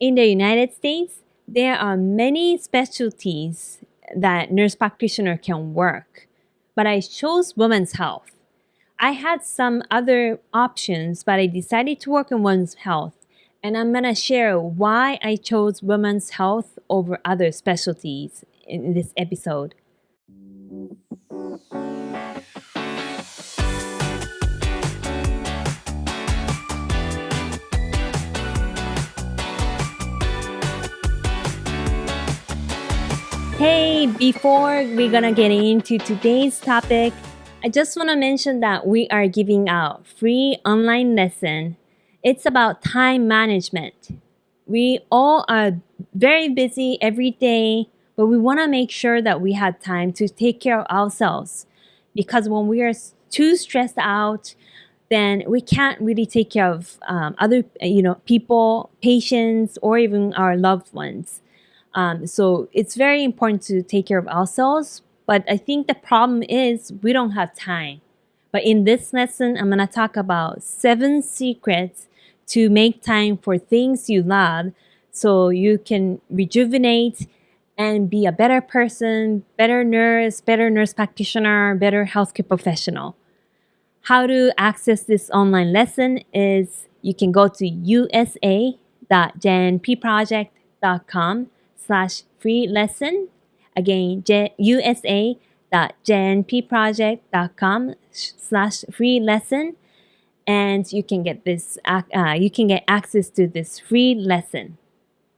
in the United States, there are many specialties that nurse practitioner can work, but I chose women's health. I had some other options, but I decided to work in women's health, and I'm gonna share why I chose women's health over other specialties in this episode. Hey, before we're gonna get into today's topic, I just want to mention that we are giving out free online lesson. It's about time management. We all are very busy every day, but we want to make sure that we have time to take care of ourselves. Because when we are too stressed out, then we can't really take care of other people, patients, or even our loved ones. So it's very important to take care of ourselves. But I think the problem is we don't have time. But in this lesson, I'm going to talk about 7 secrets to make time for things you love so you can rejuvenate and be a better person, better nurse practitioner, better healthcare professional. How to access this online lesson is you can go to usa.jnpproject.com/free lesson. Again, usa.jnpproject.com/free lesson, and you can get access to this free lesson.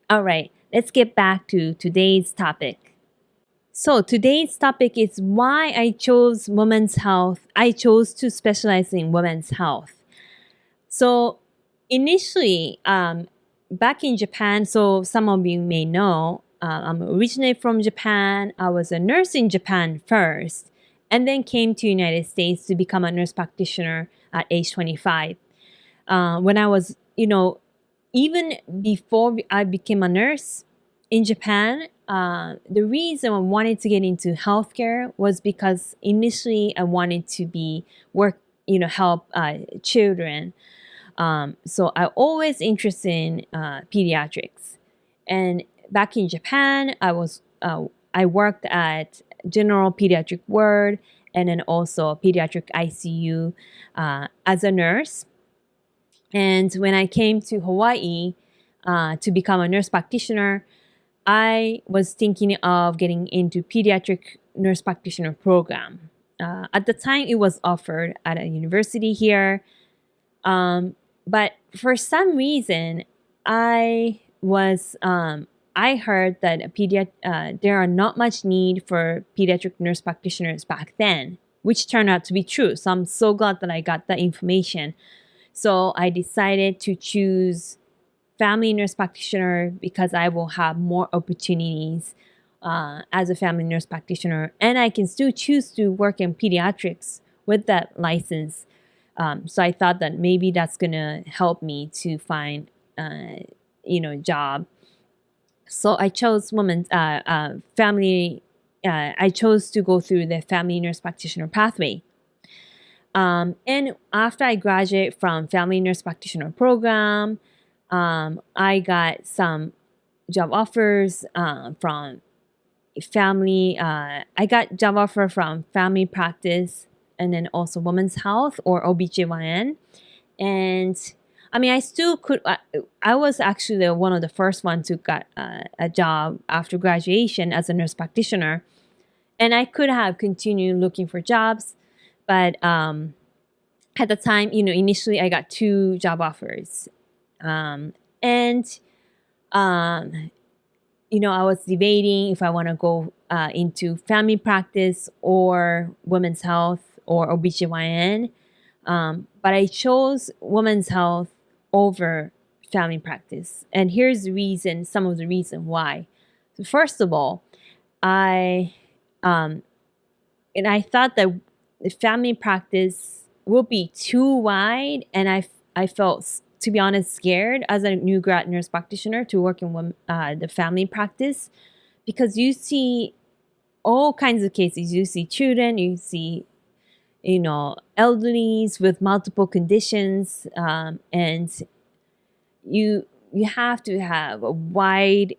All right, let's get back to today's topic. So today's topic is why I chose women's health. I chose to specialize in women's health. So initially, back in Japan, so some of you may know, I'm originally from Japan. I was a nurse in Japan first, and then came to United States to become a nurse practitioner at age 25. When I was, even before I became a nurse in Japan, the reason I wanted to get into healthcare was because initially I wanted to help children. So I always interested in pediatrics. And back in Japan, I worked at general pediatric ward and then also pediatric ICU as a nurse. And when I came to Hawaii to become a nurse practitioner, I was thinking of getting into pediatric nurse practitioner program. At the time, it was offered at a university here. But for some reason, I heard that there are not much need for pediatric nurse practitioners back then, which turned out to be true. So I'm so glad that I got that information. So I decided to choose family nurse practitioner because I will have more opportunities as a family nurse practitioner. And I can still choose to work in pediatrics with that license. So I thought that maybe that's going to help me to find, a job. So I chose I chose to go through the family nurse practitioner pathway. And after I graduated from family nurse practitioner program, I got some job offers from family. I got job offer from family practice and then also women's health or OBGYN. And I still could. I was actually one of the first ones who got a job after graduation as a nurse practitioner, and I could have continued looking for jobs, but at the time, initially I got 2 job offers, and I was debating if I want to go into family practice or women's health or OBGYN, but I chose women's health over family practice. And here's some of the reason why. So first of all, I thought that the family practice will be too wide, and I felt, to be honest, scared as a new grad nurse practitioner to work in the family practice, because you see all kinds of cases. You see children, you see elderlies with multiple conditions, and you you have to have a wide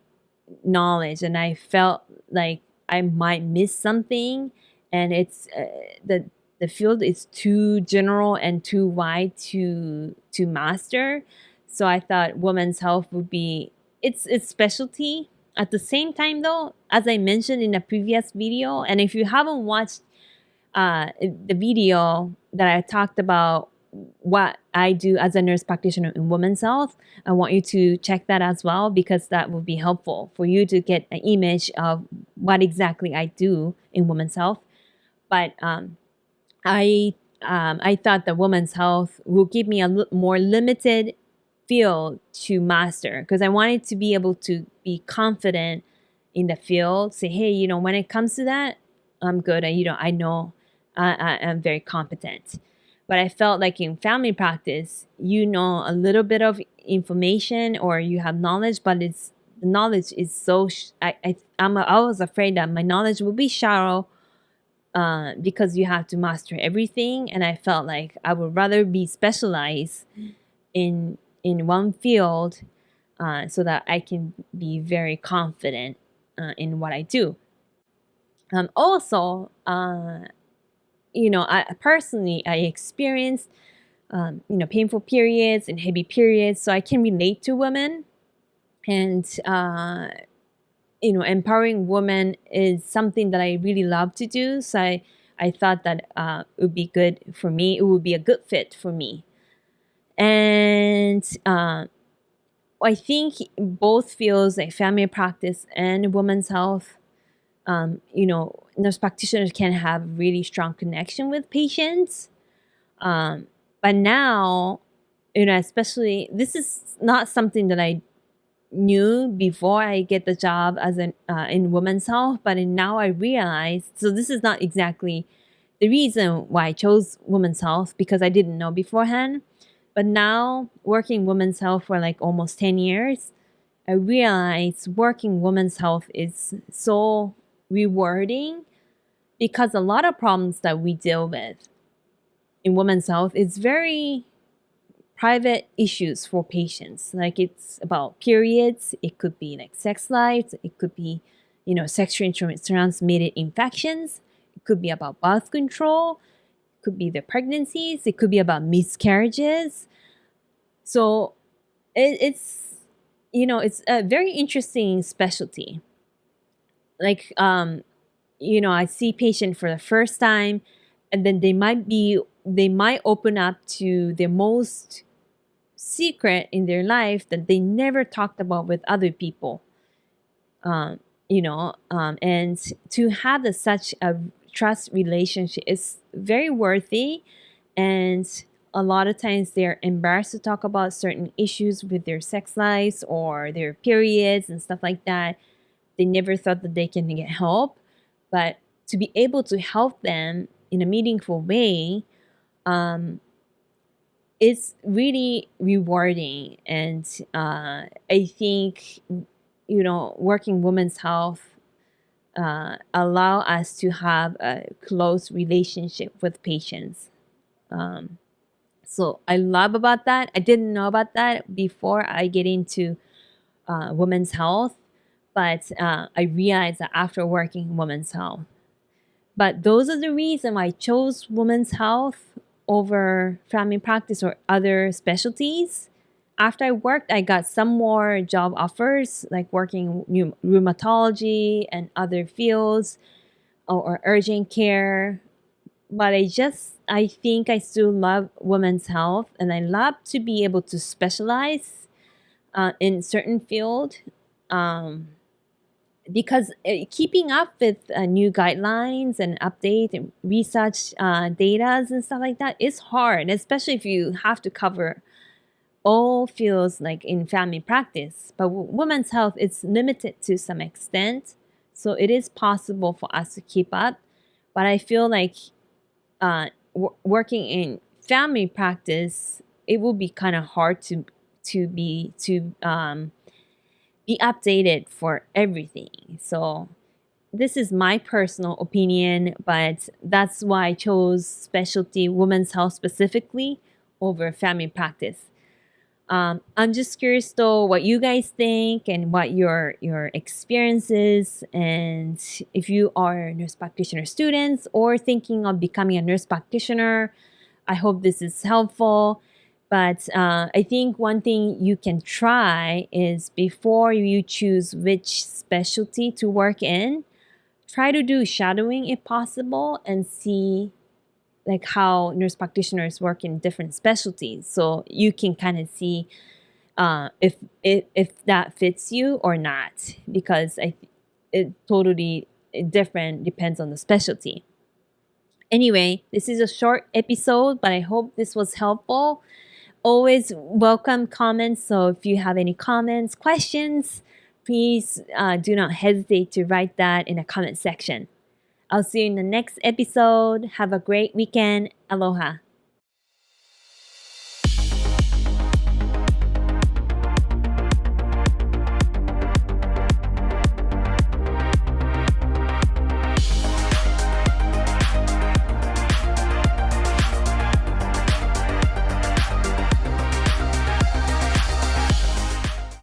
knowledge, and I felt like I might miss something, and it's the field is too general and too wide to master. So I thought women's health would be its specialty. At the same time, though, as I mentioned in a previous video, and if you haven't watched the video that I talked about what I do as a nurse practitioner in women's health, I want you to check that as well, because that will be helpful for you to get an image of what exactly I do in women's health. But I thought that women's health will give me a more limited field to master, because I wanted to be able to be confident in the field, say, hey, when it comes to that, I'm good. I know I'm very competent. But I felt like in family practice, a little bit of information or you have knowledge, but the knowledge is so, I was afraid that my knowledge will be shallow because you have to master everything. And I felt like I would rather be specialized in one field so that I can be very confident in what I do. Also, I personally experienced, painful periods and heavy periods, so I can relate to women. And, empowering women is something that I really love to do. So I thought that it would be good for me. It would be a good fit for me. And I think both fields, like family practice and women's health, nurse practitioners can have really strong connection with patients. But now, especially, this is not something that I knew before I get the job as in women's health, but now I realize, so this is not exactly the reason why I chose women's health, because I didn't know beforehand. But now, working women's health for like almost 10 years, I realize working women's health is so rewarding, because a lot of problems that we deal with in women's health is very private issues for patients. Like it's about periods, it could be like sex lives, it could be, sexually transmitted infections, it could be about birth control, it could be their pregnancies, it could be about miscarriages. So it's a very interesting specialty. Like, I see patient for the first time, and then they might open up to the most secret in their life that they never talked about with other people. And to have such a trust relationship is very worthy. And a lot of times they're embarrassed to talk about certain issues with their sex lives or their periods and stuff like that. They never thought that they can get help. But to be able to help them in a meaningful way, it's really rewarding. And I think, working women's health allow us to have a close relationship with patients. So I love about that. I didn't know about that before I get into women's health, but I realized that after working women's health. But those are the reasons I chose women's health over family practice or other specialties. After I worked, I got some more job offers, like working rheumatology and other fields or urgent care. But I think I still love women's health, and I love to be able to specialize in certain field. Because keeping up with new guidelines and update and research data and stuff like that is hard, especially if you have to cover all fields like in family practice. But women's health is limited to some extent, so it is possible for us to keep up. But I feel like working in family practice, it will be kind of hard to be updated for everything. So this is my personal opinion, but that's why I chose specialty women's health specifically over family practice. I'm just curious though what you guys think and what your experience is, and if you are nurse practitioner students or thinking of becoming a nurse practitioner, I hope this is helpful. But I think one thing you can try is before you choose which specialty to work in, try to do shadowing if possible and see like how nurse practitioners work in different specialties, so you can kind of see if that fits you or not, because it totally different depends on the specialty. Anyway, this is a short episode, but I hope this was helpful. Always welcome comments, so if you have any comments, questions, please do not hesitate to write that in the comment section. I'll see you in the next episode. Have a great weekend. Aloha.